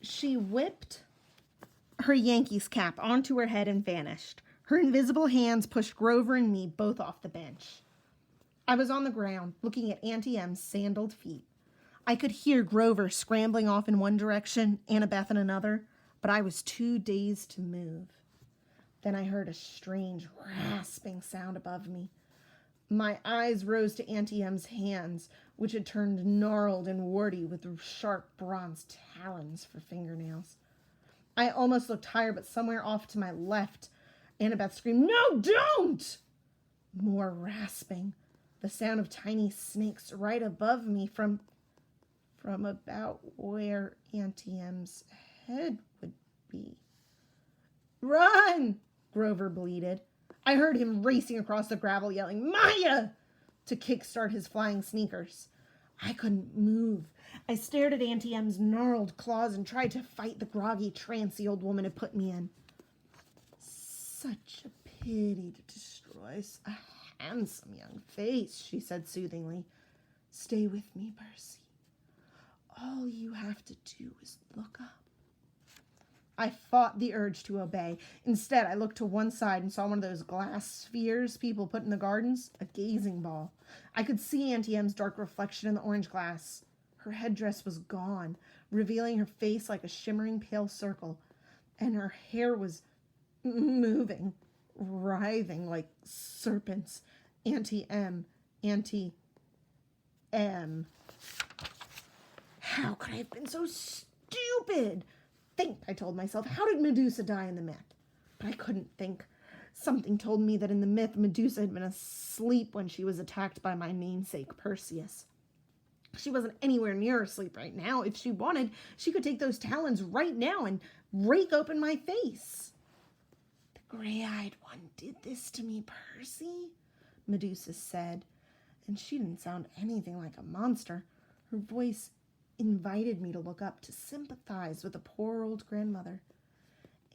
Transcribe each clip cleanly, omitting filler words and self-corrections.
She whipped her Yankees cap onto her head and vanished. Her invisible hands pushed Grover and me both off the bench. I was on the ground, looking at Auntie M's sandaled feet. I could hear Grover scrambling off in one direction, Annabeth in another, but I was too dazed to move. Then I heard a strange rasping sound above me. My eyes rose to Auntie M's hands, which had turned gnarled and warty with sharp bronze talons for fingernails. I almost looked higher, but somewhere off to my left, Annabeth screamed, "No, don't!" More rasping. The sound of tiny snakes right above me from about where Auntie M's head would be. "Run!" Grover bleated. I heard him racing across the gravel, yelling, "Maya!" to kickstart his flying sneakers. I couldn't move. I stared at Auntie M's gnarled claws and tried to fight the groggy trance the old woman had put me in. "Such a pity to destroy a handsome young face," she said soothingly. "Stay with me, Percy. All you have to do is look up." I fought the urge to obey. Instead, I looked to one side and saw one of those glass spheres people put in the gardens, a gazing ball. I could see Auntie M's dark reflection in the orange glass. Her headdress was gone, revealing her face like a shimmering pale circle, and her hair was moving, writhing like serpents. Auntie M. How could I have been so stupid? Think, I told myself. How did Medusa die in the myth? But I couldn't think. Something told me that in the myth, Medusa had been asleep when she was attacked by my namesake, Perseus. She wasn't anywhere near asleep right now. If she wanted, she could take those talons right now and rake open my face. "The gray-eyed one did this to me, Percy," Medusa said, and she didn't sound anything like a monster. Her voice invited me to look up, to sympathize with the poor old grandmother.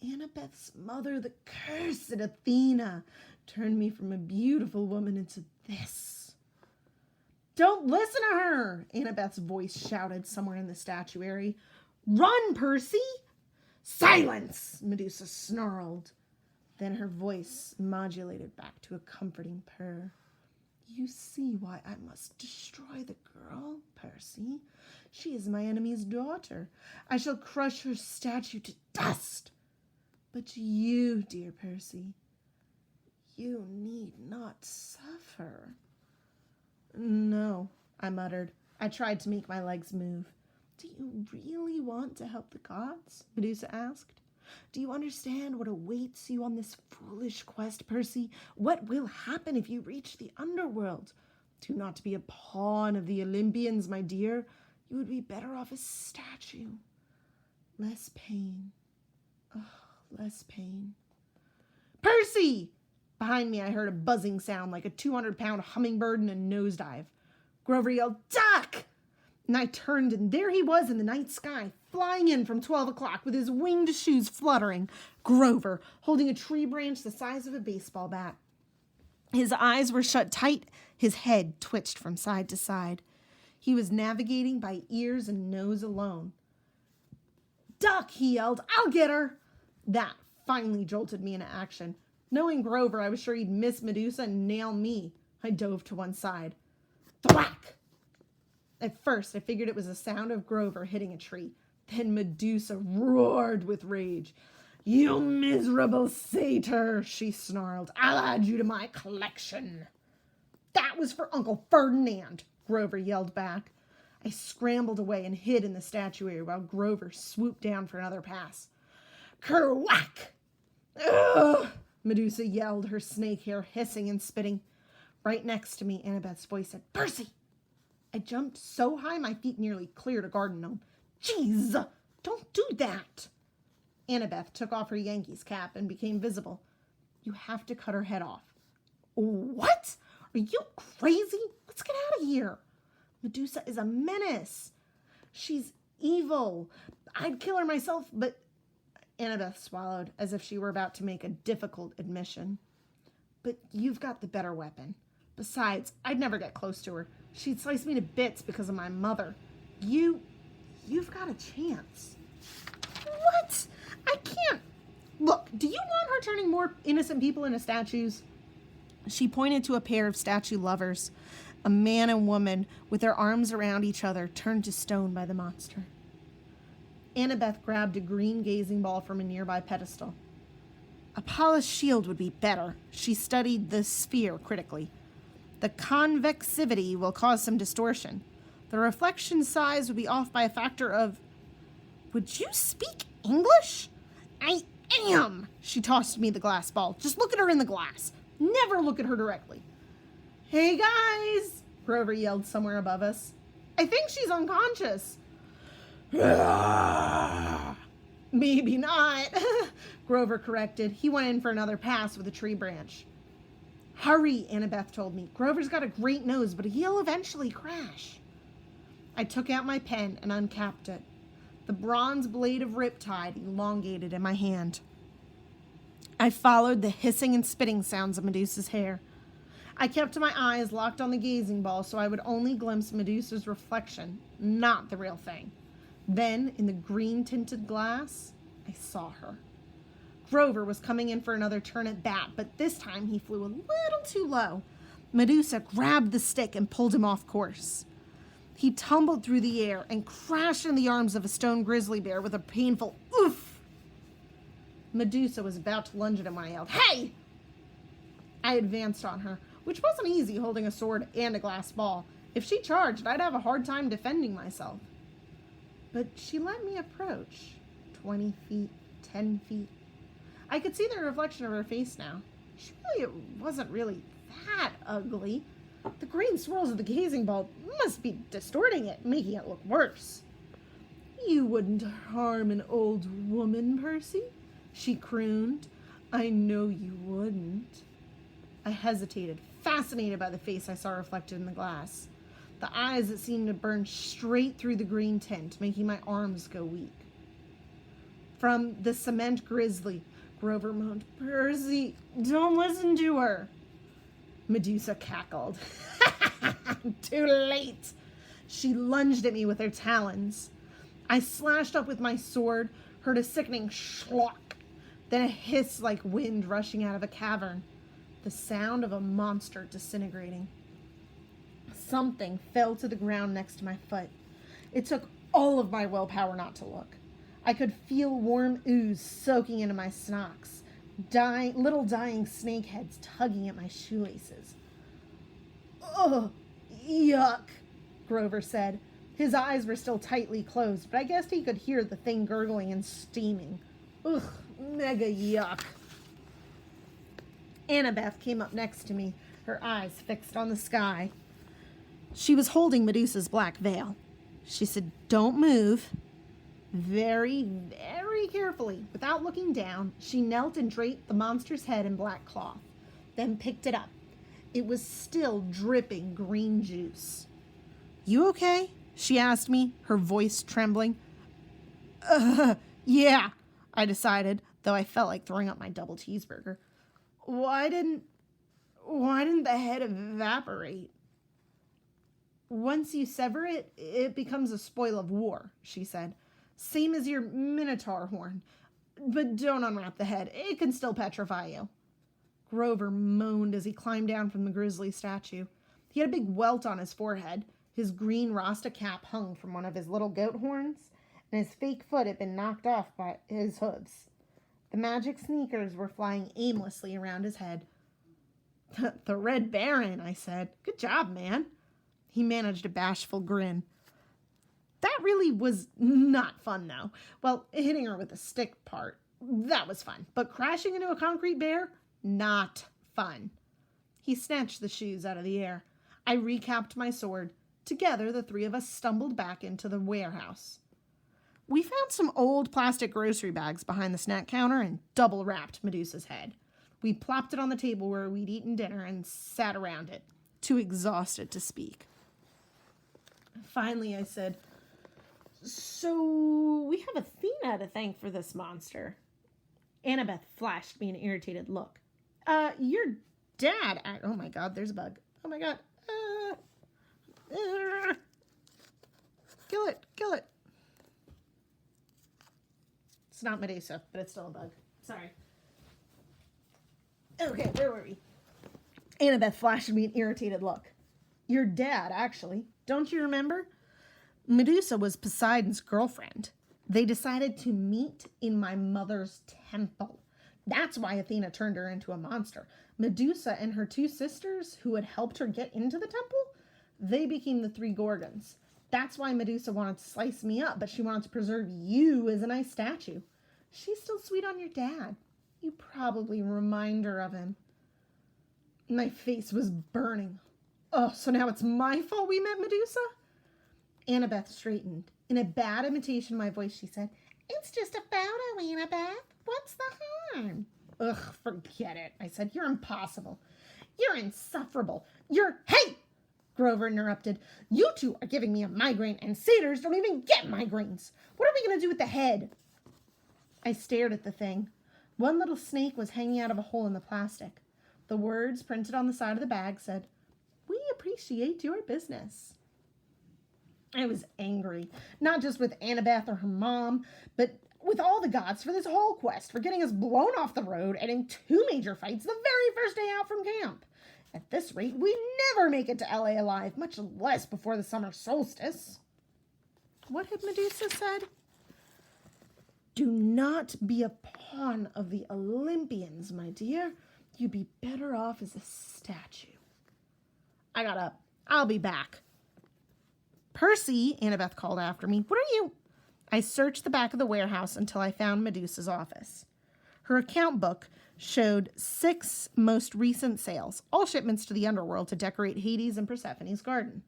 Annabeth's mother, the cursed Athena, turned me from a beautiful woman into this. "Don't listen to her!" Annabeth's voice shouted somewhere in the statuary. "Run, Percy!" "Silence!" Medusa snarled. Then her voice modulated back to a comforting purr. "You see why I must destroy the girl, Percy. She is my enemy's daughter. I shall crush her statue to dust. But you, dear Percy, you need not suffer." "No," I muttered. I tried to make my legs move. "Do you really want to help the gods?" Medusa asked. "Do you understand what awaits you on this foolish quest, Percy? What will happen if you reach the underworld? Do not be a pawn of the Olympians, my dear. You would be better off a statue. Less pain. Oh, less pain." "Percy!" Behind me, I heard a buzzing sound like a 200-pound hummingbird in a nosedive. Grover yelled, "Duck!" And I turned, and there he was in the night sky, flying in from 12 o'clock with his winged shoes fluttering. Grover, holding a tree branch the size of a baseball bat. His eyes were shut tight. His head twitched from side to side. He was navigating by ears and nose alone. "Duck!" he yelled. "I'll get her!" That finally jolted me into action. Knowing Grover, I was sure he'd miss Medusa and nail me. I dove to one side. Thwack! At first, I figured it was the sound of Grover hitting a tree. Then Medusa roared with rage. "You miserable satyr," she snarled. "I'll add you to my collection." "That was for Uncle Ferdinand," Grover yelled back. I scrambled away and hid in the statuary while Grover swooped down for another pass. "Kerwhack!" "Ugh!" Medusa yelled, her snake hair hissing and spitting. Right next to me, Annabeth's voice said, "Percy!" I jumped so high my feet nearly cleared a garden gnome. "Jeez, don't do that." Annabeth took off her Yankees cap and became visible. "You have to cut her head off." "What? Are you crazy? Let's get out of here." "Medusa is a menace. She's evil. I'd kill her myself, but..." Annabeth swallowed as if she were about to make a difficult admission. "But you've got the better weapon. Besides, I'd never get close to her. She'd slice me to bits because of my mother. You've got a chance." What? I can't. Look, do you want her turning more innocent people into statues? She pointed to a pair of statue lovers, a man and woman with their arms around each other, turned to stone by the monster. Annabeth grabbed a green gazing ball from a nearby pedestal. A polished shield would be better. She studied the sphere critically. The convexivity will cause some distortion. The reflection size would be off by a factor of... Would you speak English? I am. She tossed me the glass ball. Just look at her in the glass. Never look at her directly. Hey, guys, Grover yelled somewhere above us. I think she's unconscious. Maybe not, Grover corrected. He went in for another pass with a tree branch. Hurry, Annabeth told me. Grover's got a great nose, but he'll eventually crash. I took out my pen and uncapped it. The bronze blade of riptide elongated in my hand. I followed the hissing and spitting sounds of Medusa's hair. I kept my eyes locked on the gazing ball so I would only glimpse Medusa's reflection, not the real thing. Then, in the green-tinted glass, I saw her. Grover was coming in for another turn at bat, but this time he flew a little too low. Medusa grabbed the stick and pulled him off course. He tumbled through the air and crashed in the arms of a stone grizzly bear with a painful oof. Medusa was about to lunge at him when I yelled, "Hey!" I advanced on her, which wasn't easy holding a sword and a glass ball. If she charged, I'd have a hard time defending myself. But she let me approach. 20 feet, 10 feet. I could see the reflection of her face now. Surely it wasn't really that ugly. The green swirls of the gazing ball must be distorting it, making it look worse. You wouldn't harm an old woman, Percy, she crooned. I know you wouldn't. I hesitated, fascinated by the face I saw reflected in the glass. The eyes that seemed to burn straight through the green tint, making my arms go weak. From the cement grizzly, Grover moaned, "Percy, don't listen to her." Medusa cackled. Too late. She lunged at me with her talons. I slashed up with my sword, heard a sickening schlock, then a hiss like wind rushing out of a cavern. The sound of a monster disintegrating. Something fell to the ground next to my foot. It took all of my willpower not to look. I could feel warm ooze soaking into my snocks, little dying snake heads tugging at my shoelaces. Ugh, yuck, Grover said. His eyes were still tightly closed, but I guessed he could hear the thing gurgling and steaming. Ugh, mega yuck. Annabeth came up next to me, her eyes fixed on the sky. She was holding Medusa's black veil. She said, "Don't move." Very, very carefully, without looking down, she knelt and draped the monster's head in black cloth, then picked it up. It was still dripping green juice. "You okay?" she asked me, her voice trembling. Yeah, I decided, though I felt like throwing up my double cheeseburger. Why didn't the head evaporate? Once you sever it, it becomes a spoil of war, she said. Same as your minotaur horn. But don't unwrap the head. It can still petrify you. Grover moaned as he climbed down from the grizzly statue. He had a big welt on his forehead. His green rasta cap hung from one of his little goat horns, and his fake foot had been knocked off by his hooves. The magic sneakers were flying aimlessly around his head. The Red Baron, I said. Good job, man. He managed a bashful grin. That really was not fun, though. Well, hitting her with a stick part, that was fun. But crashing into a concrete bear, not fun. He snatched the shoes out of the air. I recapped my sword. Together, the three of us stumbled back into the warehouse. We found some old plastic grocery bags behind the snack counter and double-wrapped Medusa's head. We plopped it on the table where we'd eaten dinner and sat around it, too exhausted to speak. Finally, I said, "So, we have Athena to thank for this monster." Annabeth flashed me an irritated look. Your dad... Oh my god, there's a bug. Oh my god. Kill it. It's not Medusa, but it's still a bug. Sorry. Okay, where were we? Annabeth flashed me an irritated look. Your dad, actually. Don't you remember? Medusa was Poseidon's girlfriend. They decided to meet in my mother's temple. That's why Athena turned her into a monster. Medusa and her 2 sisters, who had helped her get into the temple, they became the 3 Gorgons. That's why Medusa wanted to slice me up, but she wanted to preserve you as a nice statue. She's still sweet on your dad. You probably remind her of him. My face was burning. Oh, so now it's my fault we met Medusa? Annabeth straightened. In a bad imitation of my voice, she said, It's just a photo, Annabeth. What's the harm? Ugh, forget it. I said, You're impossible. You're insufferable. Hey! Grover interrupted. You 2 are giving me a migraine, and satyrs don't even get migraines. What are we going to do with the head? I stared at the thing. One little snake was hanging out of a hole in the plastic. The words printed on the side of the bag said, We appreciate your business. I was angry, not just with Annabeth or her mom, but with all the gods for this whole quest, for getting us blown off the road and in 2 major fights the very first day out from camp. At this rate, we never make it to LA alive, much less before the summer solstice. What had Medusa said? Do not be a pawn of the Olympians, my dear. You'd be better off as a statue. I got up. I'll be back. Percy, Annabeth called after me. What are you? I searched the back of the warehouse until I found Medusa's office. Her account book showed 6 most recent sales, all shipments to the underworld to decorate Hades and Persephone's garden.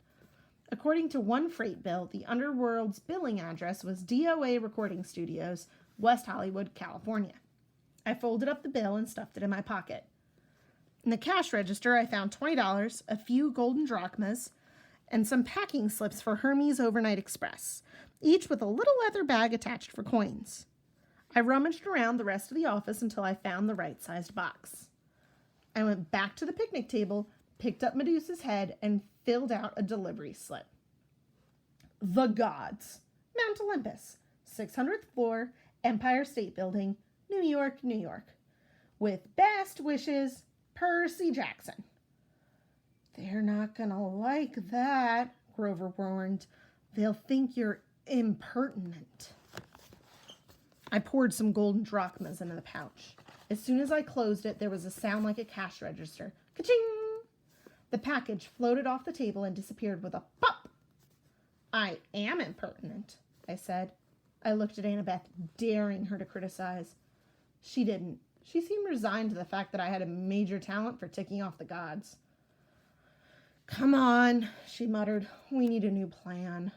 According to one freight bill, the underworld's billing address was DOA Recording Studios, West Hollywood, California. I folded up the bill and stuffed it in my pocket. In the cash register, I found $20, a few golden drachmas, and some packing slips for Hermes Overnight Express, each with a little leather bag attached for coins. I rummaged around the rest of the office until I found the right-sized box. I went back to the picnic table, picked up Medusa's head, and filled out a delivery slip. The Gods, Mount Olympus, 600th floor, Empire State Building, New York, New York. With best wishes, Percy Jackson. They're not gonna like that, Grover warned. They'll think you're impertinent. I poured some golden drachmas into the pouch. As soon as I closed it, there was a sound like a cash register. Ka-ching! The package floated off the table and disappeared with a pop. I am impertinent, I said. I looked at Annabeth, daring her to criticize. She didn't. She seemed resigned to the fact that I had a major talent for ticking off the gods. Come on, she muttered. We need a new plan.